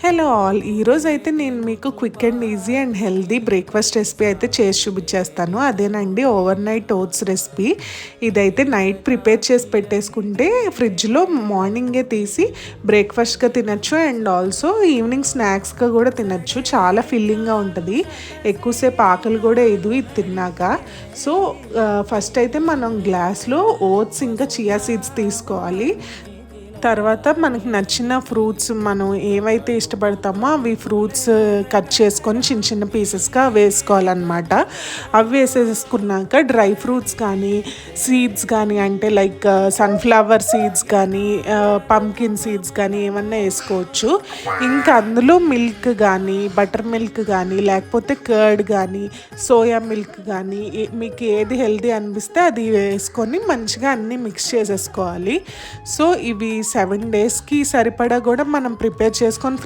Hello all, ఈరోజైతే నేను మీకు quick and easy and healthy breakfast recipe అయితే చేసి చూపించేస్తాను. అదేనండి ఓవర్ నైట్ ఓట్స్ రెసిపీ. ఇదైతే నైట్ ప్రిపేర్ చేసి పెట్టేసుకుంటే ఫ్రిడ్జ్లో మార్నింగే తీసి బ్రేక్ఫాస్ట్గా తినచ్చు అండ్ ఆల్సో ఈవినింగ్ స్నాక్స్గా కూడా తినచ్చు. చాలా ఫిల్లింగ్గా ఉంటుంది, ఎక్కువసేపు ఆకలి కూడా ఇది తిన్నాక. సో ఫస్ట్ అయితే మనం గ్లాస్లో ఓట్స్ ఇంకా చియా సీడ్స్ తీసుకోవాలి. తర్వాత మనకి నచ్చిన ఫ్రూట్స్ మనం ఏవైతే ఇష్టపడతామో అవి ఫ్రూట్స్ కట్ చేసుకొని చిన్న చిన్న పీసెస్గా వేసుకోవాలన్నమాట. అవి వేసేసుకున్నాక డ్రై ఫ్రూట్స్ కానీ సీడ్స్ కానీ అంటే లైక్ సన్ఫ్లవర్ సీడ్స్ కానీ పంకిన్ సీడ్స్ కానీ ఏమన్నా వేసుకోవచ్చు. ఇంకా అందులో మిల్క్ కానీ బటర్ మిల్క్ కానీ లేకపోతే కర్డ్ కానీ సోయా మిల్క్ కానీ మీకు ఏది హెల్దీ అనిపిస్తే అది వేసుకొని మంచిగా అన్నీ మిక్స్ చేసేసుకోవాలి. సో ఇవి 7 డేస్కి సరిపడా కూడా మనం ప్రిపేర్ చేసుకొని